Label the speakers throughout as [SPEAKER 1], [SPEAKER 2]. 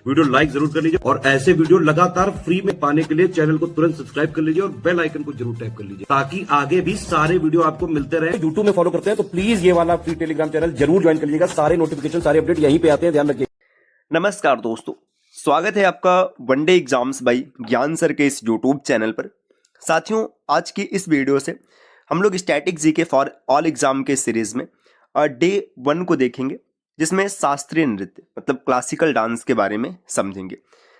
[SPEAKER 1] Video like जरूर कर लीजिए और ऐसे वीडियो लगातार फ्री में पाने के लिए चैनल को तुरंत सब्सक्राइब कर लीजिए और बेल आइकन को जरूर टैप कर लीजिए ताकि आगे भी सारे वीडियो आपको मिलते रहे। यूट्यूब में फॉलो करते हैं तो प्लीज ये वाला फ्री टेलीग्राम चैनल जरूर ज्वाइन कर लीजिएगा। सारे नोटिफिकेशन सारे अपडेट यहीं पे आते हैं, ध्यान रखिए।
[SPEAKER 2] नमस्कार दोस्तों, स्वागत है आपका वनडे एग्जाम्स बाई ज्ञान सर के इस यूट्यूब चैनल पर। साथियों, आज की इस वीडियो से हम लोग static GK for all exam के सीरीज में डे 1 को देखेंगे, जिसमें शास्त्रीय नृत्य मतलब क्लासिकल डांस के बारे में समझेंगे।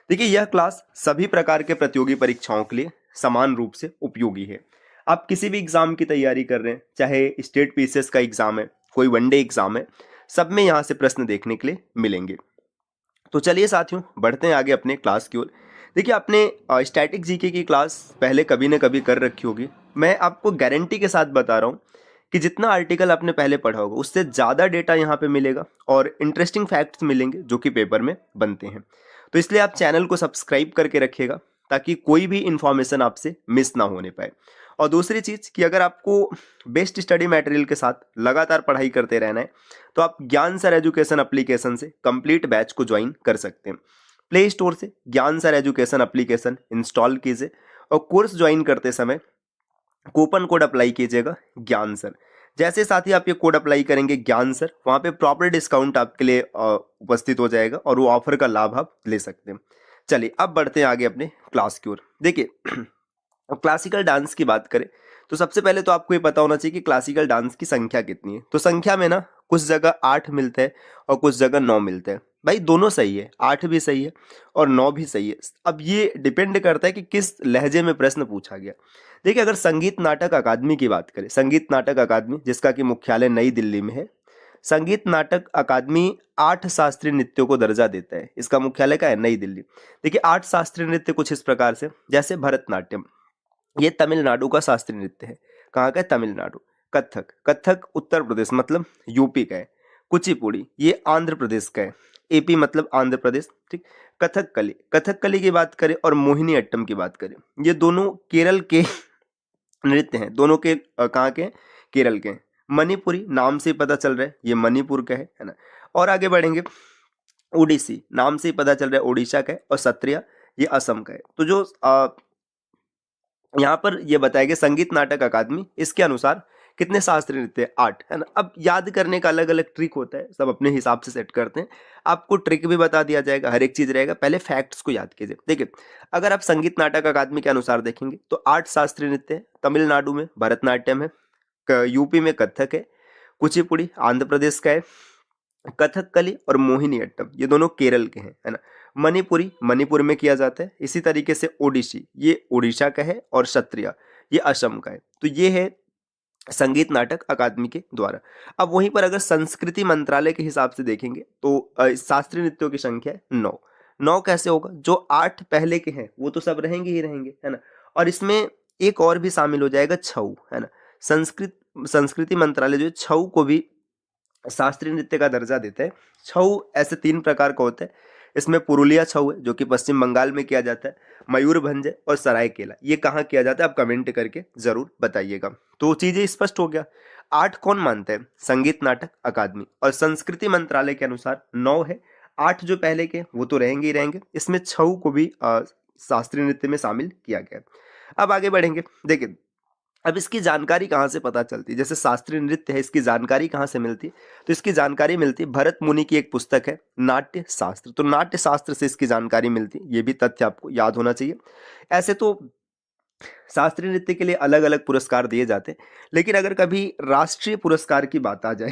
[SPEAKER 2] देखिए, यह क्लास सभी प्रकार के प्रतियोगी परीक्षाओं के लिए समान रूप से उपयोगी है। आप किसी भी एग्जाम की तैयारी कर रहे हैं, चाहे स्टेट पीसीएस का एग्जाम है, कोई वनडे एग्जाम है, सब में यहाँ से प्रश्न देखने के लिए मिलेंगे। तो चलिए साथियों, बढ़ते हैं आगे अपने क्लास की ओर। देखिए, आपने स्टैटिक जीके की क्लास पहले कभी ना कभी कर रखी होगी। मैं आपको गारंटी के साथ बता रहा हूँ कि जितना आर्टिकल आपने पहले पढ़ा होगा उससे ज़्यादा डेटा यहाँ पे मिलेगा और इंटरेस्टिंग फैक्ट्स मिलेंगे जो कि पेपर में बनते हैं। तो इसलिए आप चैनल को सब्सक्राइब करके रखिएगा ताकि कोई भी इंफॉर्मेशन आपसे मिस ना होने पाए। और दूसरी चीज़ कि अगर आपको बेस्ट स्टडी मटेरियल के साथ लगातार पढ़ाई करते रहना है तो आप ज्ञान सर एजुकेशन एप्लीकेशन से कंप्लीट बैच को ज्वाइन कर सकते हैं। प्ले स्टोर से ज्ञान सर एजुकेशन एप्लीकेशन इंस्टॉल कीजिए और कोर्स ज्वाइन करते समय कूपन कोड अप्लाई कीजिएगा ज्ञान सर। जैसे साथ ही आप ये कोड अप्लाई करेंगे ज्ञान सर, वहाँ पे प्रॉपर डिस्काउंट आपके लिए उपस्थित हो जाएगा और वो ऑफर का लाभ आप ले सकते हैं। चलिए, अब बढ़ते हैं आगे अपने क्लास की ओर। देखिए, अब क्लासिकल डांस की बात करें तो सबसे पहले तो आपको ये पता होना चाहिए कि क्लासिकल डांस की संख्या कितनी है। तो संख्या में ना कुछ जगह 8 मिलता है और कुछ जगह 9 मिलता है। भाई, दोनों सही है, 8 भी सही है और 9 भी सही है। अब ये डिपेंड करता है कि किस लहजे में प्रश्न पूछा गया। देखिए, अगर संगीत नाटक अकादमी की बात करें, संगीत नाटक अकादमी जिसका कि मुख्यालय नई दिल्ली में है, संगीत नाटक अकादमी 8 शास्त्रीय नृत्यों को दर्जा देता है। इसका मुख्यालय का है नई दिल्ली। देखिए, 8 शास्त्रीय नृत्य कुछ इस प्रकार से, जैसे भरतनाट्यम, ये तमिलनाडु का शास्त्रीय नृत्य है। कहाँ का है? तमिलनाडु। कथक, कथक उत्तर प्रदेश मतलब यूपी का है। कुचिपुड़ी ये आंध्र प्रदेश का है, एपी मतलब आंध्र प्रदेश, ठीक। कथकली, कथकली की बात करें और मोहिनी अट्टम की बात करें, ये दोनों केरल के नृत्य हैं। दोनों के कहाँ के हैं? केरल के हैं। मणिपुरी नाम से ही पता चल रहा है ये मणिपुर का है ना। और आगे बढ़ेंगे, ओडिसी नाम से ही पता चल रहा है ओडिशा का है और सत्रिया ये असम का है। तो जो यहाँ पर ये बताया गया संगीत नाटक अकादमी, इसके अनुसार कितने शास्त्रीय नृत्य? 8 है ना। अब याद करने का अलग अलग ट्रिक होता है, सब अपने हिसाब से सेट करते हैं। आपको ट्रिक भी बता दिया जाएगा, हर एक चीज रहेगा। पहले फैक्ट्स को याद कीजिए। देखिए, अगर आप संगीत नाटक अकादमी के अनुसार देखेंगे तो 8 शास्त्रीय नृत्य है। तमिलनाडु में भरतनाट्यम है, यूपी में कथक है, कुचिपुड़ी आंध्र प्रदेश का है, कथकली और मोहिनी अट्टम ये दोनों केरल के हैं, है ना। मणिपुरी मणिपुर में किया जाता है। इसी तरीके से ओडिसी ये उड़ीसा का है और सत्रिया ये असम का है। तो ये है संगीत नाटक अकादमी के द्वारा। अब वहीं पर अगर संस्कृति मंत्रालय के हिसाब से देखेंगे तो शास्त्रीय नृत्यों की संख्या है 9। 9 कैसे होगा? जो 8 पहले के हैं वो तो सब रहेंगे ही रहेंगे, है ना। और इसमें एक और भी शामिल हो जाएगा, छऊ, है ना। संस्कृति मंत्रालय जो है छऊ को भी शास्त्रीय नृत्य का दर्जा देता है। छऊ ऐसे 3 प्रकार का होता है। इसमें पुरुलिया छऊ है जो कि पश्चिम बंगाल में किया जाता है, मयूरभंज और सरायकेला ये कहाँ किया जाता है, आप कमेंट करके जरूर बताइएगा। तो चीजें स्पष्ट हो गया। 8 कौन मानते हैं? संगीत नाटक अकादमी। और संस्कृति मंत्रालय के अनुसार 9 है। 8 जो पहले के वो तो रहेंगे ही रहेंगे, इसमें छऊ को भी शास्त्रीय नृत्य में शामिल किया गया। अब आगे बढ़ेंगे। देखिए, अब इसकी जानकारी कहाँ से पता चलती है? जैसे शास्त्रीय नृत्य है, इसकी जानकारी कहाँ से मिलती है? तो इसकी जानकारी मिलती है भरत मुनि की एक पुस्तक है नाट्य शास्त्र। तो नाट्य शास्त्र से इसकी जानकारी मिलती है, ये भी तथ्य आपको याद होना चाहिए। ऐसे तो शास्त्रीय नृत्य के लिए अलग अलग पुरस्कार दिए जाते हैं, लेकिन अगर कभी राष्ट्रीय पुरस्कार की बात आ जाए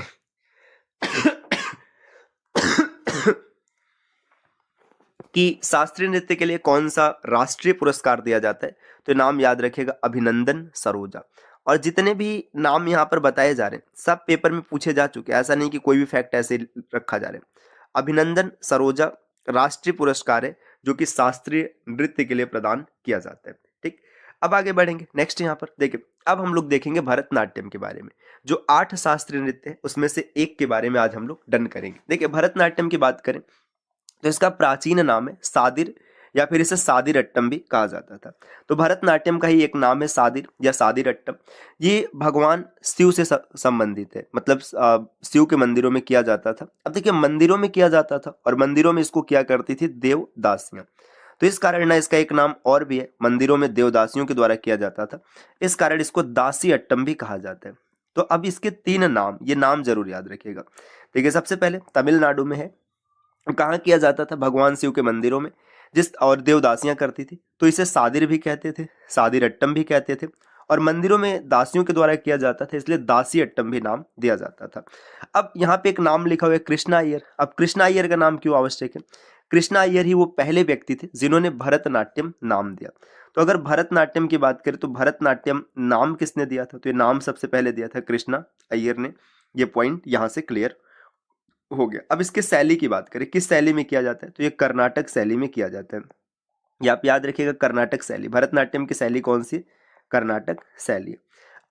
[SPEAKER 2] कि शास्त्रीय नृत्य के लिए कौन सा राष्ट्रीय पुरस्कार दिया जाता है, तो नाम याद रखिएगा, अभिनंदन सरोजा। और जितने भी नाम यहाँ पर बताए जा रहे हैं सब पेपर में पूछे जा चुके हैं, ऐसा नहीं कि कोई भी फैक्ट ऐसे रखा जा रहा है। अभिनंदन सरोजा राष्ट्रीय पुरस्कार है जो कि शास्त्रीय नृत्य के लिए प्रदान किया जाता है, ठीक। अब आगे बढ़ेंगे। नेक्स्ट यहाँ पर देखिए, अब हम लोग देखेंगे भरतनाट्यम के बारे में। जो 8 शास्त्रीय नृत्य है उसमें से एक के बारे में आज हम लोग डन करेंगे। देखिए, भरतनाट्यम की बात करें तो इसका प्राचीन नाम है सादिर या फिर इसे सादिरट्टम भी कहा जाता था। तो भरतनाट्यम का ही एक नाम है सादिर या सादिरट्टम। ये भगवान शिव से संबंधित है, मतलब शिव के मंदिरों में किया जाता था। अब देखिए मंदिरों में किया जाता था और मंदिरों में इसको किया करती थी देवदासियां, तो इस कारण ना इसका एक नाम और भी है, मंदिरों में देवदासियों के द्वारा किया जाता था, इस कारण इसको दासी अट्टम भी कहा जाता है। तो अब इसके 3 नाम, ये नाम जरूर याद रखिएगा। देखिए सबसे पहले तमिलनाडु में है, कहाँ किया जाता था, भगवान शिव के मंदिरों में, जिस और देवदासियां करती थी, तो इसे सादिर भी कहते थे, सादिर अट्टम भी कहते थे, और मंदिरों में दासियों के द्वारा किया जाता था, इसलिए दासी अट्टम भी नाम दिया जाता था। अब यहाँ पे एक नाम लिखा हुआ है कृष्णा अय्यर। अब कृष्णा अय्यर का नाम क्यों आवश्यक है? कृष्णा अय्यर ही वो पहले व्यक्ति थे जिन्होंने भरतनाट्यम नाम दिया। तो अगर भरतनाट्यम की बात करें तो भरतनाट्यम नाम किसने दिया था? तो ये नाम सबसे पहले दिया था कृष्णा अय्यर ने। ये पॉइंट यहाँ से क्लियर हो गया। अब इसके शैली की बात करें, किस शैली में किया जाता है? तो ये कर्नाटक शैली में किया जाता है। ये आप याद रखिएगा, कर्नाटक शैली। भरतनाट्यम की शैली कौन सी? कर्नाटक शैली।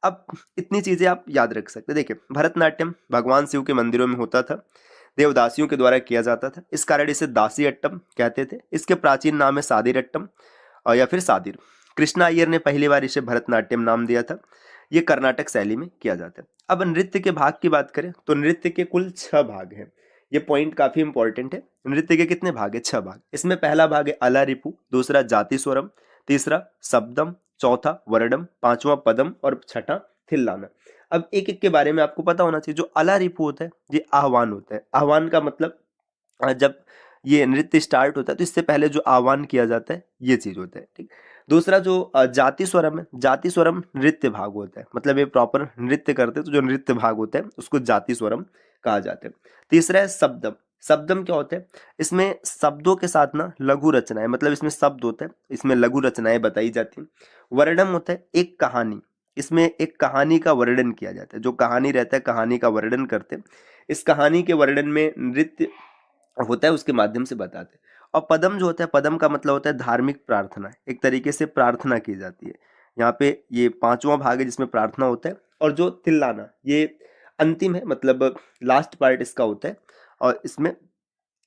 [SPEAKER 2] अब इतनी चीजें आप याद रख सकते हैं। देखिए भरतनाट्यम भगवान शिव के मंदिरों में होता था, देवदासियों के द्वारा किया जाता था, इस कारण इसे दासी अट्टम कहते थे। इसके प्राचीन नाम है सादिर अट्टम या फिर सादिर। कृष्णा अय्यर ने पहली बार इसे भरतनाट्यम नाम दिया था। ये कर्नाटक शैली में किया जाता है। अब नृत्य के भाग की बात करें तो नृत्य के कुल 6 भाग हैं। ये पॉइंट काफी इंपॉर्टेंट है। नृत्य के कितने भाग है? 6 भाग। इसमें पहला भाग है अलारिपू, दूसरा जाति स्वरम, तीसरा शब्दम, चौथा वर्णम, पांचवा पदम और छठा थिल्लाना। अब एक एक के बारे में आपको पता होना चाहिए। जो अलारिपू होता है ये आह्वान होता है। आह्वान का मतलब जब ये नृत्य स्टार्ट होता है तो इससे पहले जो आह्वान किया जाता है ये चीज होता है, ठीक। दूसरा जो जाति स्वरम है, जाति स्वरम नृत्य भाग होता है, मतलब ये प्रॉपर नृत्य करते हैं तो जो नृत्य भाग होता है उसको जाति स्वरम कहा जाता है। तीसरा है शब्दम। शब्दम क्या होता है? इसमें शब्दों के साथ ना लघु रचनाएं, मतलब इसमें शब्द होता है, इसमें लघु रचनाएं बताई जाती हैं। वर्णम होता है एक कहानी, इसमें एक कहानी का वर्णन किया जाता है। जो कहानी रहता है कहानी का वर्णन करते हैं। इस कहानी के वर्णन में नृत्य होता है, उसके माध्यम से बताते हैं। और पदम जो होता है, पदम का मतलब होता है धार्मिक प्रार्थना, एक तरीके से प्रार्थना की जाती है। यहाँ पे ये 5वां भाग है जिसमें प्रार्थना होता है। और जो तिल्लाना ये अंतिम है, मतलब लास्ट पार्ट इसका होता है। और इसमें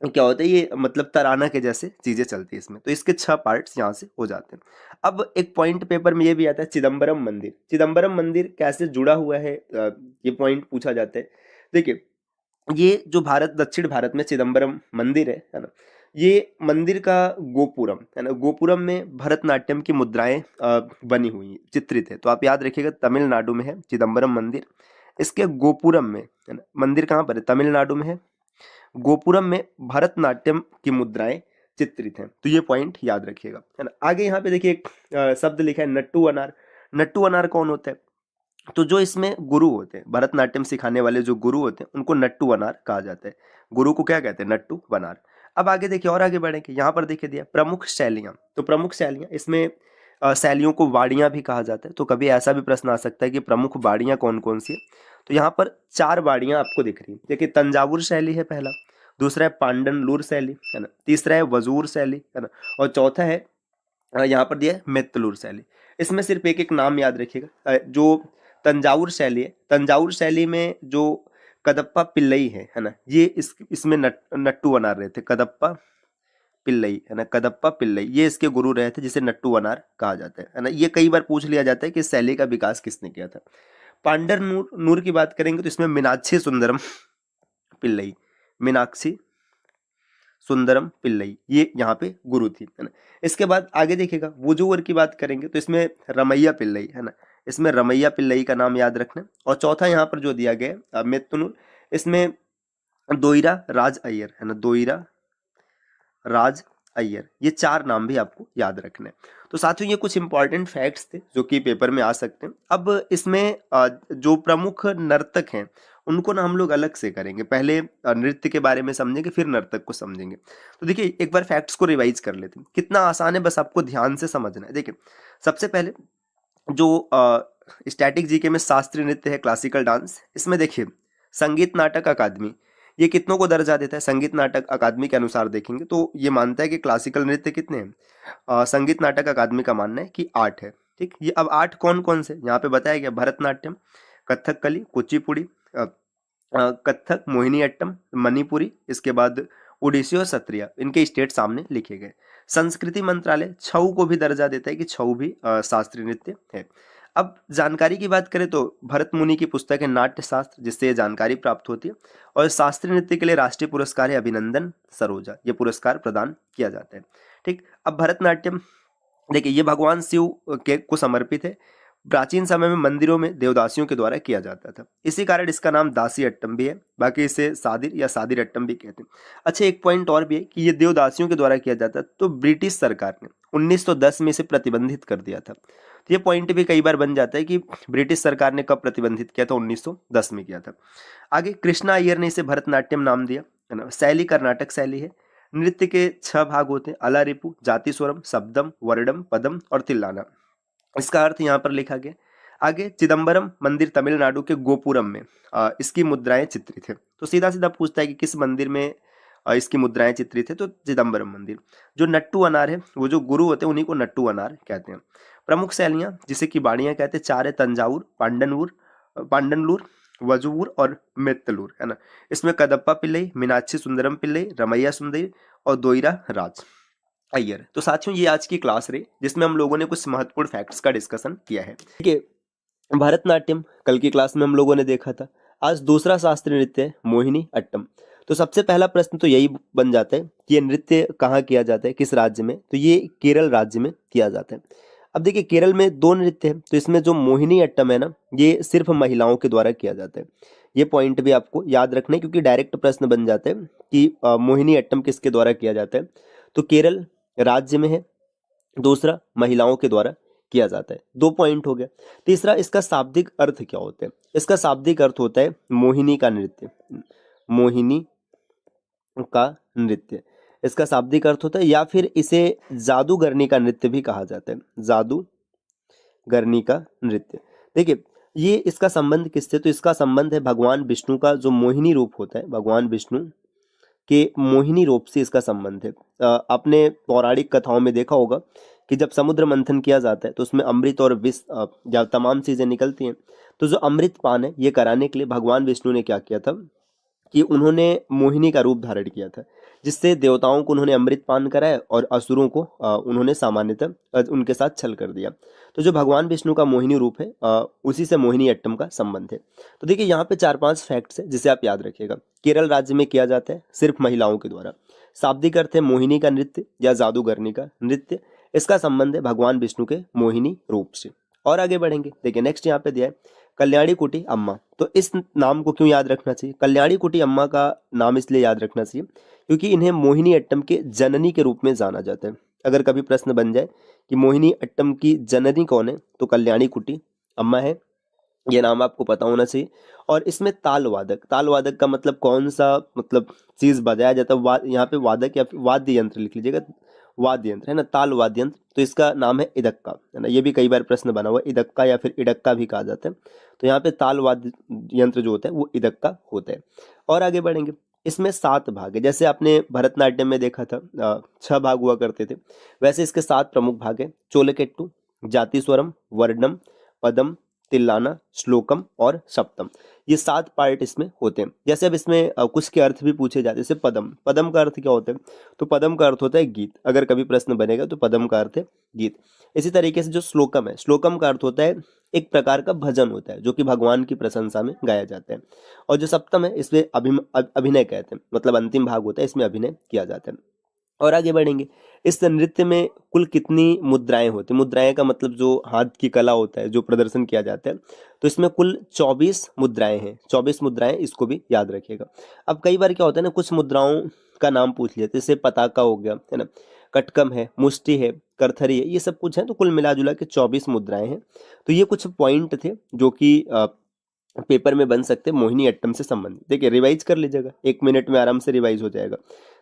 [SPEAKER 2] क्या होता है, ये मतलब तराना के जैसे चीजें चलती है इसमें। तो इसके 6 पार्ट्स यहाँ से हो जाते हैं। अब एक पॉइंट पेपर में ये भी आता है चिदम्बरम मंदिर। चिदम्बरम मंदिर कैसे जुड़ा हुआ है, ये पॉइंट पूछा जाता है। देखिए ये जो भारत, दक्षिण भारत में चिदम्बरम मंदिर है ना, ये मंदिर का गोपुरम है ना, गोपुरम में भरतनाट्यम की मुद्राएं बनी हुई चित्रित है। तो आप याद रखिएगा तमिलनाडु में है चिदम्बरम मंदिर। इसके गोपुरम में है ना, मंदिर कहाँ पर है? तमिलनाडु में है। गोपुरम में भरतनाट्यम की मुद्राएं चित्रित हैं। तो ये पॉइंट याद रखिएगा, है ना। आगे यहाँ पे देखिए एक शब्द लिखा है नट्टू अनार। नट्टू अनार कौन होता है? तो जो इसमें गुरु होते हैं, भरतनाट्यम सिखाने वाले जो गुरु होते हैं उनको नट्टू वनार कहा जाता है। गुरु को क्या कहते हैं? नट्टू वनार। अब आगे देखिए, और आगे बढ़ेंगे, यहाँ पर देखिए दिया प्रमुख शैलियाँ। तो प्रमुख शैलियाँ, इसमें शैलियों को वाड़ियाँ भी कहा जाता है। तो कभी ऐसा भी प्रश्न आ सकता है कि प्रमुख वाड़ियाँ कौन कौन सी है? तो यहाँ पर 4 वाड़ियाँ आपको दिख रही है। देखिए तंजावुर शैली है पहला, दूसरा है पांडनलूर शैली, है ना, तीसरा है वजूर शैली, है ना, और चौथा है यहाँ पर दिया है मेत्तलूर शैली। इसमें सिर्फ एक एक नाम याद रखिएगा। जो तंजावुर शैली है, तंजावुर शैली में जो कदप्पा पिल्लई है ना, ये इसमें नट्टू वनार रहे थे। कदप्पा पिल्लई, है ना, कदप्पा पिल्लई ये इसके गुरु रहे थे, जिसे नट्टू वनार कहा जाता है ना। ये कई बार पूछ लिया जाता है कि इस शैली का विकास किसने किया था। पांडर नूर की बात करेंगे तो इसमें मीनाक्षी सुंदरम पिल्लई, मीनाक्षी सुंदरम पिल्लई ये यहाँ पे गुरु थी, है ना। इसके बाद आगे देखिएगा वुजूवर की बात करेंगे तो इसमें रमैया पिल्लई, है ना, इसमें रमैया पिल्लई का नाम याद रखना। और चौथा यहाँ पर जो दिया गया है मेत्तुनुर, इसमें दोइरा राज अय्यर, है ना, दोइरा राज अय्यर। ये 4 नाम भी आपको याद रखने हैं। तो साथियों ये कुछ इंपॉर्टेंट फैक्ट्स थे जो कि पेपर में आ सकते हैं। अब इसमें जो प्रमुख नर्तक हैं उनको ना हम लोग अलग से करेंगे। पहले नृत्य के बारे में समझेंगे, फिर नर्तक को समझेंगे। तो देखिए एक बार फैक्ट्स को रिवाइज कर लेते हैं। कितना आसान है, बस आपको ध्यान से समझना है। देखिए सबसे पहले जो स्टैटिक जीके में शास्त्रीय नृत्य है, क्लासिकल डांस, इसमें देखिए संगीत नाटक अकादमी ये कितनों को दर्जा देता है? संगीत नाटक अकादमी के अनुसार देखेंगे तो ये मानता है कि क्लासिकल नृत्य कितने हैं? संगीत नाटक अकादमी का मानना है कि 8 है, ठीक। ये अब 8 कौन कौन से यहाँ पे बताया गया? भरतनाट्यम, कथकली, कुचिपुड़ी, कथक, मोहिनीअट्टम, मणिपुरी, इसके बाद ओडिसी और सत्रिया, इनके स्टेट सामने लिखे गए। संस्कृति मंत्रालय छऊ को भी दर्जा देता है कि छऊ भी शास्त्रीय नृत्य है। अब जानकारी की बात करें तो भरत मुनि की पुस्तक है नाट्य शास्त्र, जिससे ये जानकारी प्राप्त होती है। और शास्त्रीय नृत्य के लिए राष्ट्रीय पुरस्कार है अभिनंदन सरोजा, ये पुरस्कार प्रदान किया जाता है। ठीक, अब भरतनाट्यम देखिए, ये भगवान शिव के को समर्पित है। प्राचीन समय में मंदिरों में देवदासियों के द्वारा किया जाता था, इसी कारण इसका नाम दासी अट्टम भी है, बाकी इसे सादिर या सादिर अट्टम भी कहते हैं। अच्छा, एक पॉइंट और भी है कि ये देवदासियों के द्वारा किया जाता, तो ब्रिटिश सरकार ने 1910 में इसे प्रतिबंधित कर दिया था। तो ये पॉइंट भी कई बार बन जाता है कि ब्रिटिश सरकार ने कब प्रतिबंधित किया था, 1910 में किया था। आगे कृष्णा अय्यर ने इसे भरतनाट्यम नाम दिया, है ना। शैली कर्नाटक शैली है। नृत्य के 6 भाग होते हैं, अलारिपु, जाति स्वरम, शब्दम, वर्णम, पदम और तिल्लाना। इसका अर्थ यहाँ पर लिखा गया। आगे चिदम्बरम मंदिर तमिलनाडु के गोपुरम में इसकी मुद्राएं चित्रित है। तो सीधा सीधा पूछता है कि किस मंदिर में इसकी मुद्राएं चित्रित है, तो चिदम्बरम मंदिर। जो नट्टू अनार है, वो जो गुरु होते हैं उन्हीं को नट्टू अनार कहते हैं। प्रमुख शैलियाँ जिसे कि बाड़ियाँ कहते हैं 4 है, तंजावुर, पांडनलूर, वजुवूर और मेत्तलूर, है ना। इसमें कदप्पा पिल्लई, मीनाक्षी सुंदरम पिल्लई, रमैया सुंदरी और दोइरा राज अय्यर। तो साथियों, ये आज की क्लास रही जिसमें हम लोगों ने कुछ महत्वपूर्ण फैक्ट्स का डिस्कशन किया है। ठीक है, भरतनाट्यम कल की क्लास में हम लोगों ने देखा था। आज दूसरा शास्त्रीय नृत्य है मोहिनी अट्टम। तो सबसे पहला प्रश्न तो यही बन जाता है कि ये नृत्य कहाँ किया जाता है, किस राज्य में, तो ये केरल राज्य में किया जाता है। अब देखिए, केरल में 2 नृत्य है, तो इसमें जो मोहिनी अट्टम है ना, ये सिर्फ महिलाओं के द्वारा किया जाता है। ये पॉइंट भी आपको याद रखना है, क्योंकि डायरेक्ट प्रश्न बन जाते हैं कि मोहिनी अट्टम किसके द्वारा किया जाता है। तो केरल राज्य में है, दूसरा महिलाओं के द्वारा किया जाता है। 2 पॉइंट हो गया। तीसरा, इसका शाब्दिक अर्थ क्या होता है। इसका शाब्दिक अर्थ होता है मोहिनी का नृत्य, मोहिनी का नृत्य इसका शाब्दिक अर्थ होता है, या फिर इसे जादूगरनी का नृत्य भी कहा जाता है, जादूगरनी का नृत्य। देखिए, ये इसका संबंध किससे, तो इसका संबंध है भगवान विष्णु का जो मोहिनी रूप होता है, भगवान विष्णु के मोहिनी रूप से इसका संबंध है। आपने पौराणिक कथाओं में देखा होगा कि जब समुद्र मंथन किया जाता है तो उसमें अमृत और विष या तमाम चीजें निकलती हैं। तो जो अमृत पान है, ये कराने के लिए भगवान विष्णु ने क्या किया था कि उन्होंने मोहिनी का रूप धारण किया था, जिससे देवताओं को उन्होंने अमृत पान कराया और असुरों को उन्होंने सामान्यतः उनके साथ छल कर दिया। तो जो भगवान विष्णु का मोहिनी रूप है, उसी से मोहिनी अट्टम का संबंध है। तो देखिए, यहाँ पे 4-5 फैक्ट्स है जिसे आप याद रखिएगा। केरल राज्य में किया जाता है सिर्फ महिलाओं के द्वारा। शाब्दिक अर्थ है मोहिनी का नृत्य या जादूगरनी का नृत्य। इसका संबंध है भगवान विष्णु के मोहिनी रूप से। और आगे बढ़ेंगे, देखिए नेक्स्ट यहाँ पे दिया है कल्याणी कुटी अम्मा। तो इस नाम को क्यों याद रखना चाहिए, कल्याणी कुटी अम्मा का नाम इसलिए याद रखना चाहिए क्योंकि इन्हें मोहिनी अट्टम के जननी के रूप में जाना जाता है। अगर कभी प्रश्न बन जाए कि मोहिनी अट्टम की जननी कौन है, तो कल्याणी कुटी अम्मा है, ये नाम आपको पता होना चाहिए। और इसमें ताल वादक का मतलब कौन सा मतलब चीज बजाया जाता है, यहाँ पे वादक या वाद्य यंत्र लिख लीजिएगा, वाद्य यंत्र है ना, ताल वाद्य यंत्र। तो इसका नाम है इदक्का, है ना। ये भी कई बार प्रश्न बना हुआ है, इदक्का या फिर इडक्का भी कहा जाता है। तो यहाँ पे ताल वाद्य यंत्र जो होता है वो इदक्का होता है। और आगे बढ़ेंगे, इसमें 7 भाग है। जैसे आपने भरतनाट्यम में देखा था 6 भाग हुआ करते थे, वैसे इसके 7 प्रमुख भाग है। चोलकेट्टू, जाति स्वरम, वर्णम, पदम, तिल्लाना, श्लोकम और सप्तम। ये 7 पार्ट इसमें होते हैं। जैसे अब इसमें कुछ के अर्थ भी पूछे जाते हैं, जैसे पदम का अर्थ क्या होता है, तो पदम का अर्थ होता है गीत। अगर कभी प्रश्न बनेगा तो पदम का अर्थ है गीत। इसी तरीके से जो श्लोकम है, श्लोकम का अर्थ होता है एक प्रकार का भजन होता है जो कि भगवान की प्रशंसा में गाया जाता है। और जो सप्तम है, इसमें अभिनय कहते हैं, मतलब अंतिम भाग होता है, इसमें अभिनय किया जाता है। और आगे बढ़ेंगे, इस नृत्य में कुल कितनी मुद्राएं होती हैं। मुद्राएं का मतलब जो हाथ की कला होता है, जो प्रदर्शन किया जाता है। तो इसमें कुल 24 मुद्राएं हैं, 24 मुद्राएं, इसको भी याद रखिएगा। अब कई बार क्या होता है ना, कुछ मुद्राओं का नाम पूछ लिया, जैसे पताका हो गया, है ना, कटकम है, मुष्टि है, करथरी है, ये सब कुछ है। तो कुल मिला जुला के 24 मुद्राएं हैं। तो ये कुछ पॉइंट थे जो कि पेपर में बन सकते, मोहिनी अट्टम से संबंधित। देखिए, रिवाइज कर लीजिएगा, 1 मिनट में आराम से रिवाइज हो जाएगा।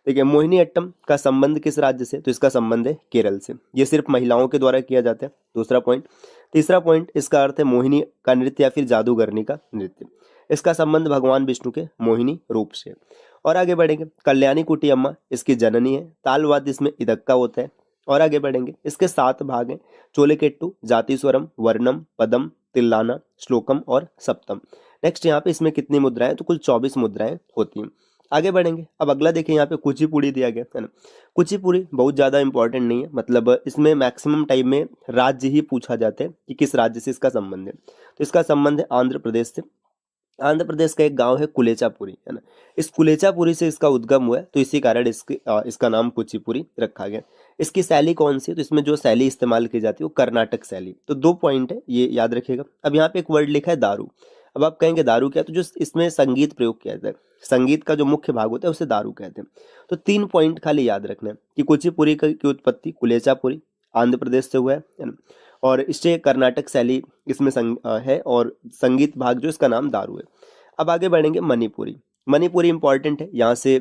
[SPEAKER 2] देखिए, मोहिनी अट्टम का संबंध किस राज्य से, तो इसका संबंध है केरल से। ये सिर्फ महिलाओं के द्वारा किया जाता है, दूसरा पॉइंट। तीसरा पॉइंट, इसका अर्थ है मोहिनी का नृत्य या फिर जादूगरनी का नृत्य। इसका संबंध भगवान विष्णु के मोहिनी रूप से। और आगे बढ़ेंगे, कल्याणी कुटी अम्मा इसकी जननी है। तालवाद्य इसमें इदक्का होता है। और आगे बढ़ेंगे, इसके 7 भाग हैं, चोलेकेट्टू, जाति स्वरम, वर्णम, पदम, तिल्लाना, श्लोकम और सप्तम। नेक्स्ट यहाँ पे इसमें कितनी मुद्राएं, तो कुल 24 मुद्राएं होती हैं। आगे बढ़ेंगे। अब अगला देखिए, यहाँ पे कुचिपुड़ी दिया गया है ना। कुचिपुड़ी बहुत ज़्यादा इंपॉर्टेंट नहीं है, मतलब इसमें मैक्सिमम टाइम में राज्य ही पूछा जाता है कि किस राज्य से इसका संबंध है। तो इसका संबंध है आंध्र प्रदेश से। आंध्र प्रदेश का एक गांव है कुलेचापुरी, है ना। इस कुलेचापुरी से इसका उद्गम हुआ है, तो इसी कारण इसका नाम कुचिपुड़ी रखा गया। इसकी शैली कौन सी है, तो इसमें जो शैली इस्तेमाल की जाती है वो कर्नाटक शैली। तो 2 पॉइंट है, ये याद रखिएगा। अब यहाँ पे एक वर्ड लिखा है दारू। अब आप कहेंगे दारू क्या, तो जो इसमें संगीत प्रयोग किया जाता है, संगीत का जो मुख्य भाग होता है उसे दारू कहते हैं। तो 3 पॉइंट खाली याद रखना है कि कुचिपुड़ी की उत्पत्ति कुलेचापुरी आंध्र प्रदेश से हुआ है ना, और इससे कर्नाटक शैली इसमें है, और संगीत भाग जो इसका नाम दारू है। अब आगे बढ़ेंगे मणिपुरी। मणिपुरी इंपॉर्टेंट है, यहाँ से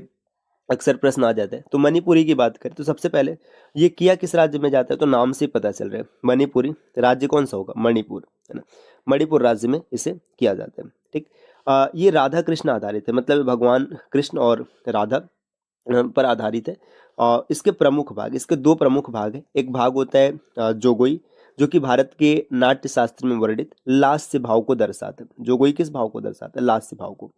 [SPEAKER 2] अक्सर प्रश्न आ जाता है। तो मणिपुरी की बात करें तो सबसे पहले ये किया किस राज्य में जाता है, तो नाम से पता चल रहा है मणिपुरी। राज्य कौन सा होगा, मणिपुर, है ना। मणिपुर राज्य में इसे किया जाता है, ठीक। ये राधा कृष्ण आधारित है, मतलब भगवान कृष्ण और राधा पर आधारित है। और इसके प्रमुख भाग, इसके 2 प्रमुख भाग है। एक भाग होता है जोगोई, जो कि भारत के नाट्य शास्त्र में वर्णित लास्य भाव को दर्शाता है। जोगोई किस भाव को दर्शाता है, लास्य भाव को।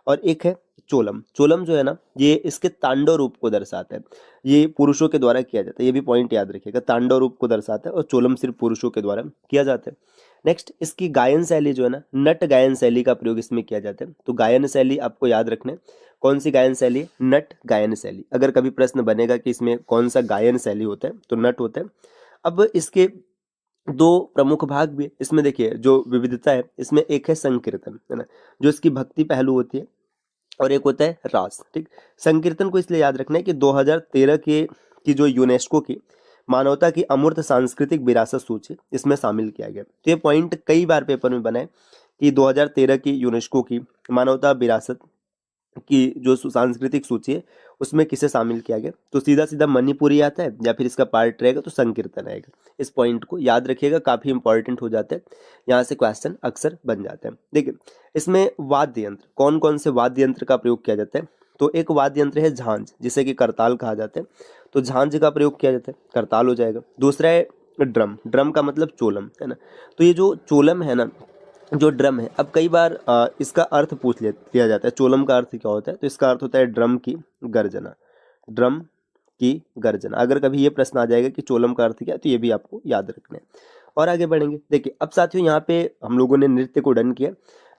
[SPEAKER 2] और एक है चोलम। चोलम जो है ना, ये इसके तांडव रूप को दर्शाता है। ये पुरुषों के द्वारा किया जाता है, ये भी पॉइंट याद रखिएगा। तांडव रूप को दर्शाता है और चोलम सिर्फ पुरुषों के द्वारा किया जाता है। नेक्स्ट, इसकी गायन शैली जो है ना, नट गायन शैली का प्रयोग इसमें किया जाता है। तो गायन शैली आपको याद रखना है, कौन सी गायन शैली, नट गायन शैली। अगर कभी प्रश्न बनेगा कि इसमें कौन सा गायन शैली होता है, तो नट होता है। अब इसके 2 प्रमुख भाग भी इसमें देखिए, जो विविधता है इसमें, एक है संकीर्तन, है ना, जो इसकी भक्ति पहलू होती है, और एक होता है रास, ठीक। संकीर्तन को इसलिए याद रखना है कि 2013 की जो यूनेस्को की मानवता की अमूर्त सांस्कृतिक विरासत सूची, इसमें शामिल किया गया। तो ये पॉइंट कई बार पेपर में बना है कि 2013 की यूनेस्को की मानवता विरासत की जो सांस्कृतिक सूची है उसमें किसे शामिल किया गया, तो सीधा सीधा मणिपुरी आता है, या फिर इसका पार्ट रहेगा तो संकीर्तन आएगा। इस पॉइंट को याद रखिएगा, काफी इंपॉर्टेंट हो जाता है, यहाँ से क्वेश्चन अक्सर बन जाते हैं। देखिए, इसमें वाद्य यंत्र, कौन कौन से वाद्य यंत्र का प्रयोग किया जाता है, तो एक वाद्य यंत्र है झांझ, जिसे कि करताल कहा जाता है। तो झांझ का प्रयोग किया जाता है, करताल हो जाएगा। दूसरा है ड्रम। ड्रम का मतलब चोलम, है ना। तो ये जो चोलम है ना, जो ड्रम है, अब कई बार इसका अर्थ पूछ लिया जाता है, चोलम का अर्थ क्या होता है, तो इसका अर्थ होता है ड्रम की गर्जना। ड्रम की गर्जना, अगर कभी ये प्रश्न आ जाएगा कि चोलम का अर्थ क्या है, तो ये भी आपको याद रखना है। और आगे बढ़ेंगे। देखिए, अब साथियों यहाँ पे हम लोगों ने नृत्य को डन किया।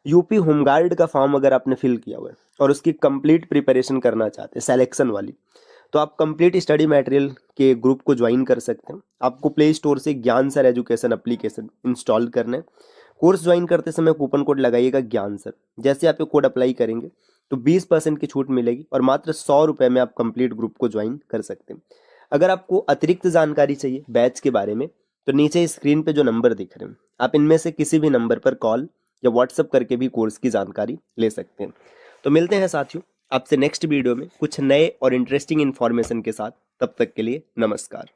[SPEAKER 2] यूपी होमगार्ड का फॉर्म अगर आपने फिल किया हुआ है और उसकी कंप्लीट प्रिपरेशन करना चाहते हैं सिलेक्शन वाली, तो आप कंप्लीट स्टडी मटेरियल के ग्रुप को ज्वाइन कर सकते हैं। आपको प्ले स्टोर से ज्ञान सर एजुकेशन एप्लीकेशन इंस्टॉल करना है। कोर्स ज्वाइन करते समय कूपन कोड लगाइएगा ज्ञान सर। जैसे आप ये कोड अप्लाई करेंगे तो 20% की छूट मिलेगी, और मात्र 100 रुपये में आप कंप्लीट ग्रुप को ज्वाइन कर सकते हैं। अगर आपको अतिरिक्त जानकारी चाहिए बैच के बारे में, तो नीचे स्क्रीन पे जो नंबर दिख रहे हैं, आप इनमें से किसी भी नंबर पर कॉल या व्हाट्सअप करके भी कोर्स की जानकारी ले सकते हैं। तो मिलते हैं साथियों आपसे नेक्स्ट वीडियो में कुछ नए और इंटरेस्टिंग इन्फॉर्मेशन के साथ। तब तक के लिए नमस्कार।